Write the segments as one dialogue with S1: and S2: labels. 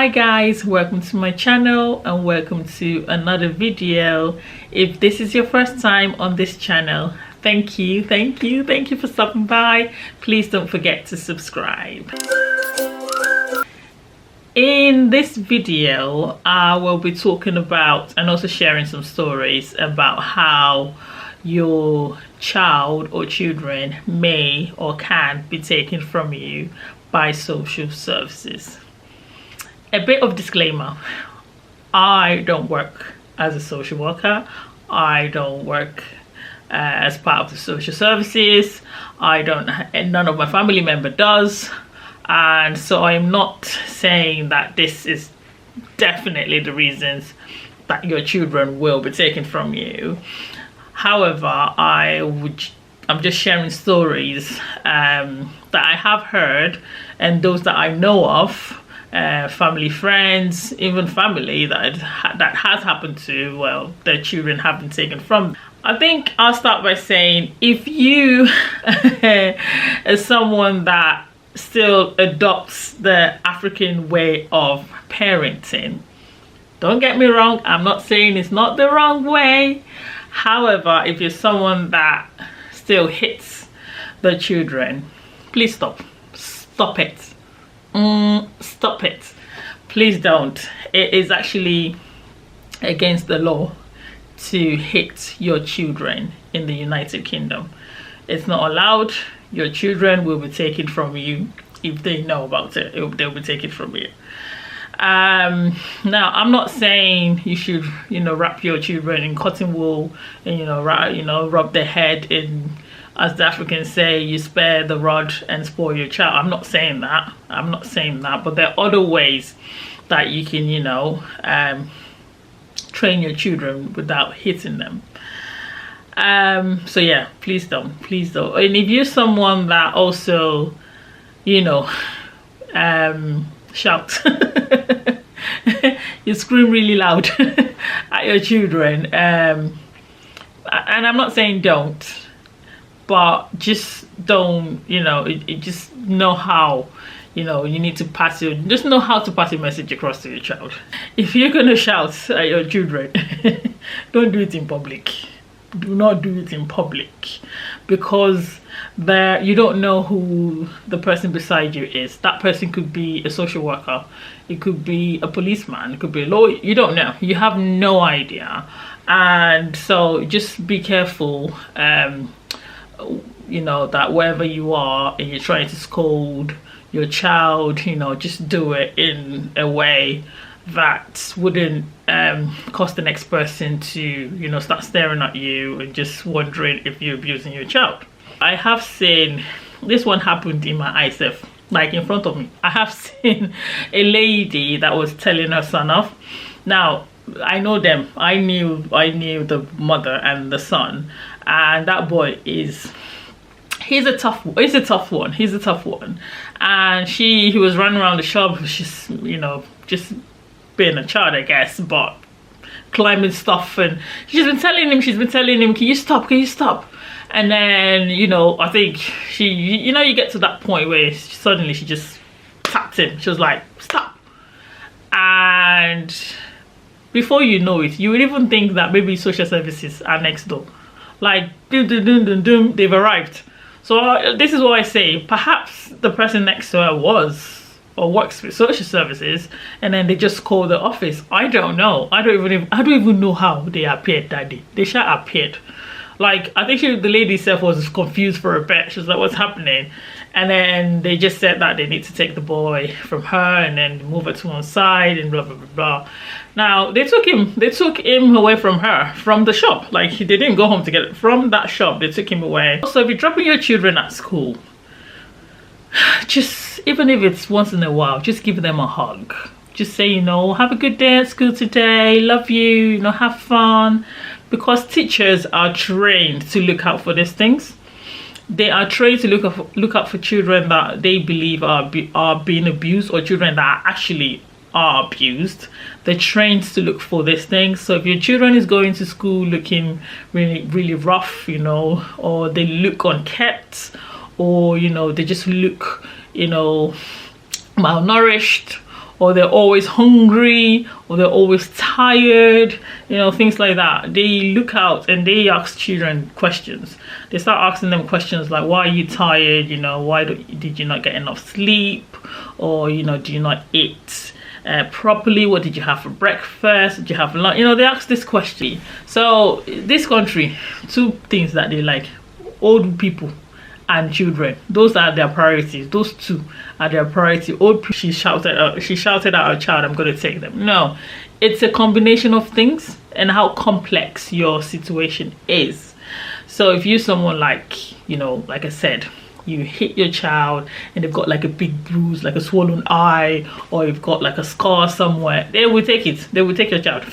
S1: Hi guys, welcome to my channel and welcome to another video. If this is your first time on this channel, thank you for stopping by. Please don't forget to subscribe. In this video I will be talking about and also sharing some stories about how your child or children may or can be taken from you by social services. A bit of disclaimer: I don't work as a social worker. I don't work as part of the social services. None of my family member does, and so I'm not saying that this is definitely the reasons that your children will be taken from you. However, I'm just sharing stories that I have heard and those that I know of. Family, friends, even family that has happened to, well, their children have been taken from. I think I'll start by saying, if you are someone that still adopts the African way of parenting, don't get me wrong, I'm not saying it's not the wrong way. However, if you're someone that still hits the children, please stop it. Stop it, please don't. It is actually against the law to hit your children in the United Kingdom. It's not allowed. Your children will be taken from you. If they know about it, they'll be taken from you. Now I'm not saying you should wrap your children in cotton wool and rub their head in, as the Africans say, you spare the rod and spoil your child. I'm not saying that. But there are other ways that you can, train your children without hitting them. So yeah, please don't. And if you're someone that also, shout, you scream really loud at your children, and I'm not saying don't, but just don't, just know how, you need to just know how to pass a message across to your child. If you're gonna shout at your children, don't do it in public. Do not do it in public, because you don't know who the person beside you is. That person could be a social worker, it could be a policeman, it could be a lawyer. You don't know. You have no idea. And so just be careful, that wherever you are and you're trying to scold your child, just do it in a way that wouldn't cause the next person to start staring at you and just wondering if you're abusing your child. I have seen this one happened in my eyes, like in front of me. I have seen a lady that was telling her son off. Now I know them. I knew the mother and the son, and that boy he's a tough one. And he was running around the shop, just just being a child, I guess, but climbing stuff. And she's been telling him, can you stop? And then I think she, you get to that point where suddenly she just tapped him. She was like, stop. And before you know it, you would even think that maybe social services are next door, like they've arrived. So this is what I say: perhaps the person next to her was or works with social services, and then they just call the office. I don't know. I don't even know how they appeared that day. They sure appeared. Like, I think the lady herself was confused for a bit. She was like, what's happening? And then they just said that they need to take the boy from her and then move it to one side and blah blah blah blah. Now they took him away from her, from the shop. Like, they didn't go home to get it from that shop. They took him away. So if you're dropping your children at school, just, even if it's once in a while, just give them a hug. Just say, have a good day at school today, love you, have fun. Because teachers are trained to look out for these things. They are trained to look out for children that they believe are being abused, or children that actually are abused. They're trained to look for these things. So if your children is going to school looking really, really rough, or they look unkept, or they just look malnourished, or they're always hungry, or they're always tired, you know, things like that. They look out and they ask children questions. They start asking them questions like, why are you tired? You know, did you not get enough sleep? Or, you know, do you not eat properly? What did you have for breakfast? Did you have lunch? You know, they ask this question. So this country, two things that they like: old people and children. Those are their priorities. Those two are their priority. Old people, she shouted at her child, I'm going to take them. No, it's a combination of things and how complex your situation is. So if you're someone like, you know, like I said, you hit your child and they've got like a big bruise, like a swollen eye, or you've got like a scar somewhere, they will take it. They will take your child.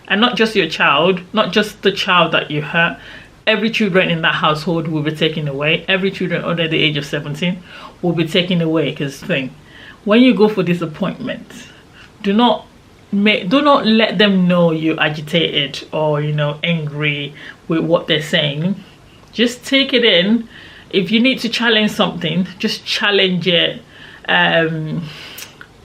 S1: And not just your child, not just the child that you hurt. Every children in that household will be taken away. Every children under the age of 17 will be taken away. Because when you go for this appointment, do not let them know you're agitated or, you know, angry with what they're saying. Just take it in. If you need to challenge something, just challenge it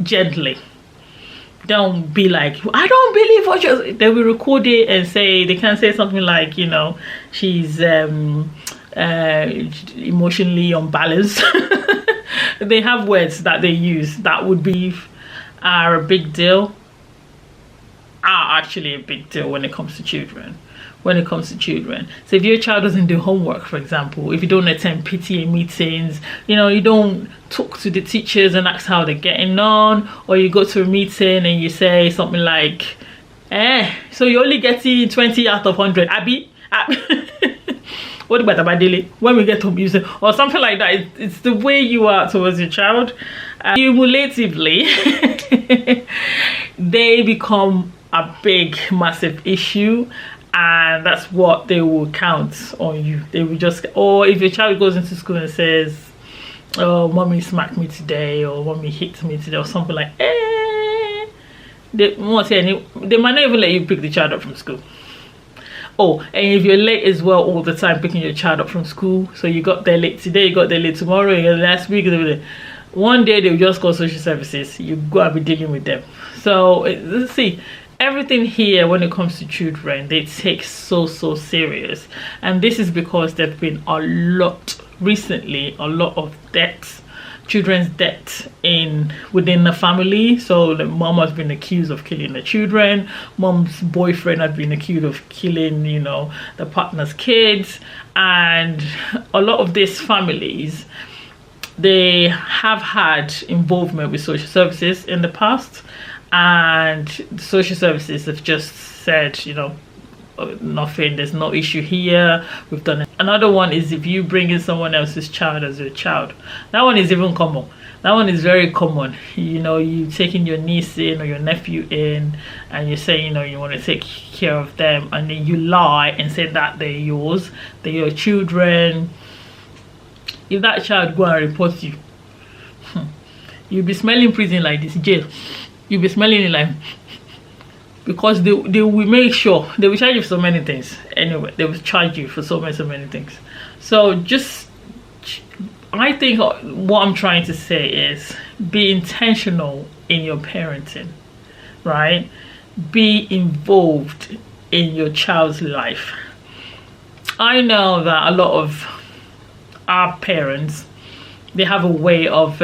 S1: gently. Don't be like, I don't believe what you're. They will record it and say, they can say something like, you know, she's emotionally unbalanced. They have words that they use that would be are a big deal. Are actually a big deal when it comes to children. So if your child doesn't do homework, for example, if you don't attend PTA meetings, you know, you don't talk to the teachers and ask how they're getting on, or you go to a meeting and you say something like, so you're only getting 20 out of 100, Abby? What about Abadele? When we get home, you say, or something like that. It's the way you are towards your child. Cumulatively, they become a big, massive issue. And that's what they will count on you. They will just, or if your child goes into school and says, oh, mommy smacked me today, or mommy hit me today, or something like, they won't say any, they might not even let you pick the child up from school. Oh, and if you're late as well all the time picking your child up from school, so you got there late today, you got there late tomorrow, and last week, one day they'll just call social services. You go and be dealing with them. So let's see. Everything here when it comes to children, they take so serious, and this is because there've been a lot of deaths, children's deaths within the family. So the mom has been accused of killing the children, mom's boyfriend has been accused of killing, you know, the partner's kids, and a lot of these families, they have had involvement with social services in the past. And the social services have just said, you know, nothing, there's no issue here, we've done it. Another one is if you bring in someone else's child as your child. That one is even common. That one is very common. You know, you taking your niece in or your nephew in, and you say, you know, you want to take care of them, and then you lie and say that they're yours, they're your children. If that child go and report you, you'll be smelling prison like this, jail. You'll be smelling it like, because they will make sure they will charge you for so many things. Anyway, they will charge you for so many things. So just, I think what I'm trying to say is be intentional in your parenting, right? Be involved in your child's life. I know that a lot of our parents, they have a way of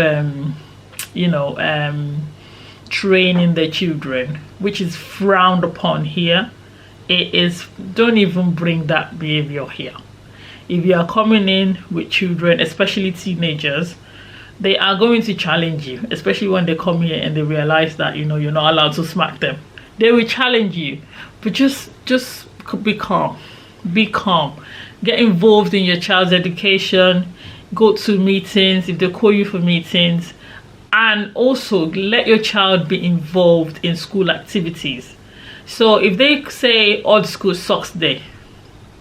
S1: training their children, which is frowned upon here. It is, don't even bring that behavior here. If you are coming in with children, especially teenagers, they are going to challenge you, especially when they come here and they realize that, you know, you're not allowed to smack them. They will challenge you, but just be calm. Get involved in your child's education. Go to meetings if they call you for meetings. And also let your child be involved in school activities. So if they say odd school socks day,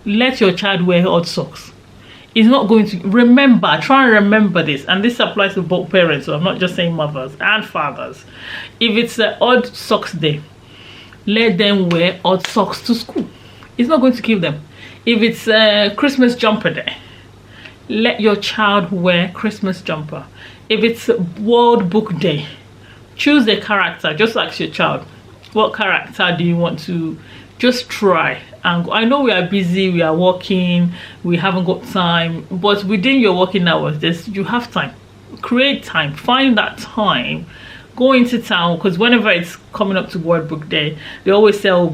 S1: let your child wear odd socks. It's not going to, try and remember this, and this applies to both parents, so I'm not just saying mothers and fathers. If it's an odd socks day, let them wear odd socks to school. It's not going to kill them. If it's a Christmas jumper day, let your child wear Christmas jumper. If it's World Book Day, choose a character. Just ask your child, what character do you want to just try? And I know we are busy, we are working, we haven't got time, but within your working hours, you have time. Create time, find that time, go into town, because whenever it's coming up to World Book Day, they always sell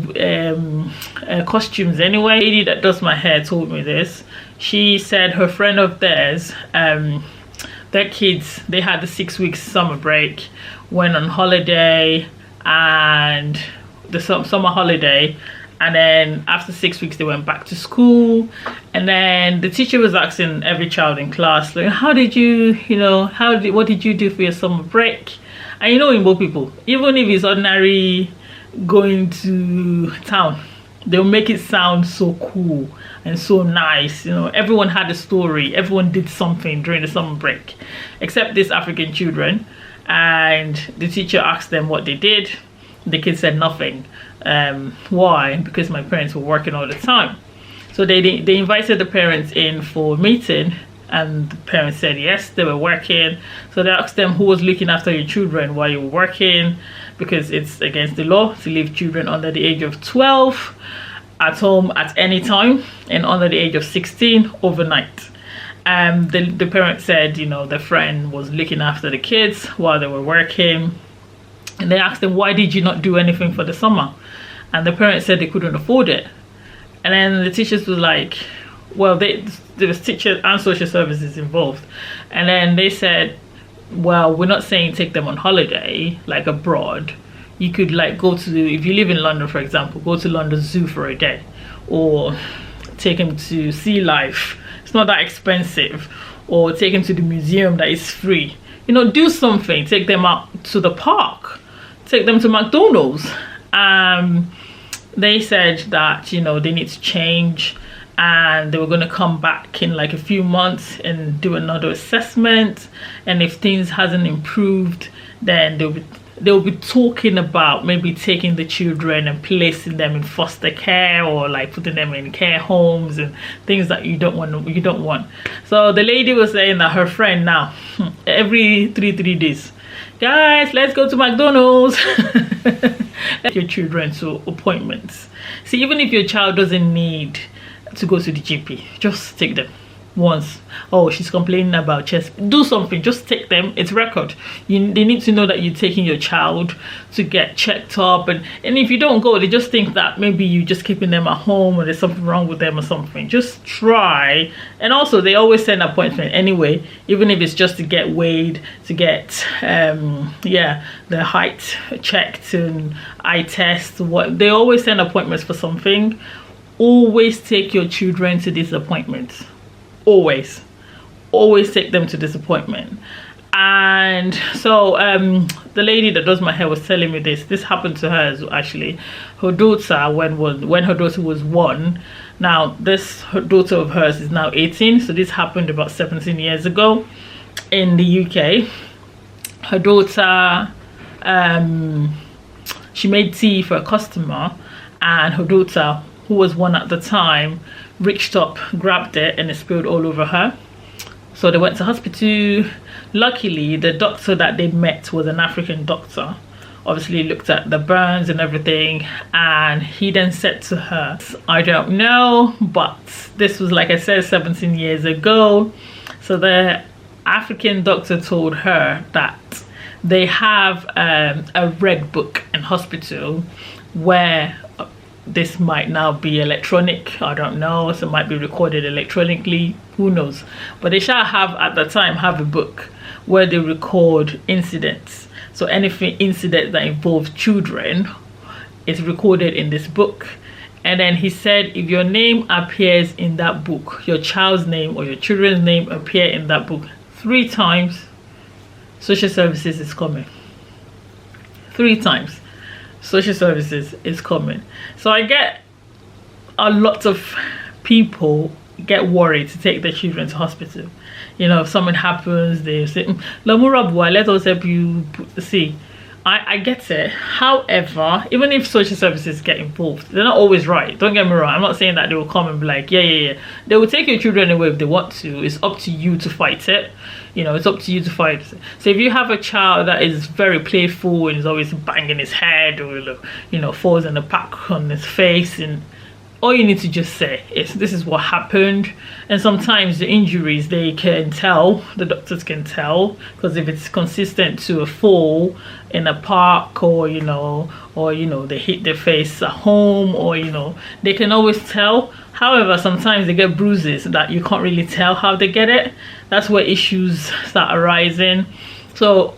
S1: costumes anyway. The lady that does my hair told me this. She said her friend of theirs, their kids, they had the 6 weeks summer break, went on holiday, and the summer holiday, and then after 6 weeks they went back to school, and then the teacher was asking every child in class, like, how did you, what did you do for your summer break? And Igbo people, even if it's ordinary going to town, they'll make it sound so cool and so nice. Everyone had a story, everyone did something during the summer break, except these African children. And the teacher asked them what they did. The kids said nothing. Why? Because my parents were working all the time. So they invited the parents in for a meeting, and the parents said yes, they were working. So they asked them who was looking after your children while you were working, because it's against the law to leave children under the age of 12 at home at any time, and under the age of 16 overnight. The parents said, the friend was looking after the kids while they were working. And they asked them, why did you not do anything for the summer? And the parents said they couldn't afford it. And then the teachers were like, well, there was teachers and social services involved. And then they said, well, we're not saying take them on holiday, like abroad. You could go to, if you live in London, for example, go to London Zoo for a day, or take them to Sea Life. It's not that expensive. Or take them to the museum that is free. Do something. Take them out to the park. Take them to McDonald's. They said that, they need to change, and they were going to come back in a few months and do another assessment. And if things hasn't improved, then they'll be talking about maybe taking the children and placing them in foster care, or putting them in care homes and things that you don't want. So the lady was saying that her friend now, every three days, guys, let's go to McDonald's. Let your children to appointments. See, even if your child doesn't need to go to the GP, just take them once. Oh, she's complaining about chest, do something, just take them. It's record. They need to know that you're taking your child to get checked up, and if you don't go, they just think that maybe you're just keeping them at home, or there's something wrong with them or something. Just try. And also, they always send an appointment anyway, even if it's just to get weighed, to get the height checked and eye test. They always send appointments for something. Always take your children to these appointments. Always take them to this appointment. And so the lady that does my hair was telling me this happened to her actually. Her daughter, when her daughter was 1, now her daughter of hers is now 18, so this happened about 17 years ago in the UK. Her daughter, she made tea for a customer, and her daughter, who was 1 at the time, reached up, grabbed it, and it spilled all over her. So they went to hospital. Luckily, the doctor that they met was an African doctor. Obviously looked at the burns and everything, and he then said to her, I don't know, but this was, like I said, 17 years ago. So the African doctor told her that they have a red book in hospital where this might now be electronic, I don't know, so it might be recorded electronically, who knows. But they shall have a book where they record incidents. So anything incident that involves children is recorded in this book. And then he said, if your name appears in that book, your child's name or your children's name appear in that book 3 times, social services is coming. 3 times. Social services is coming. So I get a lot of people get worried to take their children to hospital. If something happens, they say, Lamura boy, let us help you see. I get it. However, even if social services get involved, they're not always right. Don't get me wrong. I'm not saying that they will come and be like, yeah. They will take your children away if they want to. It's up to you to fight it. You know, it's up to you to fight it. So if you have a child that is very playful and is always banging his head, or, you know, falls in the pack on his face, and all you need to just say is, this is what happened. And sometimes the injuries, they can tell, the doctors can tell, because if it's consistent to a fall in a park, or you know, they hit their face at home, or you know, they can always tell. However, sometimes they get bruises that you can't really tell how they get it. That's where issues start arising. So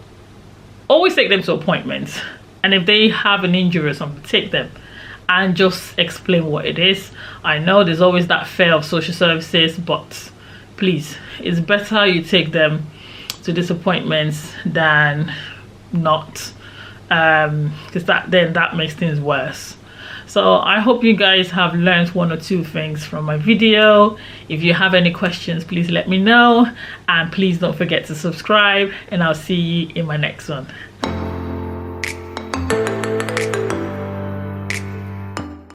S1: always take them to appointments, and if they have an injury or something, take them and just explain what it is. I know there's always that fear of social services, but please, it's better you take them to these appointments than not, because that makes things worse. So I hope you guys have learned one or two things from my video. If you have any questions, please let me know, and please don't forget to subscribe, and I'll see you in my next one.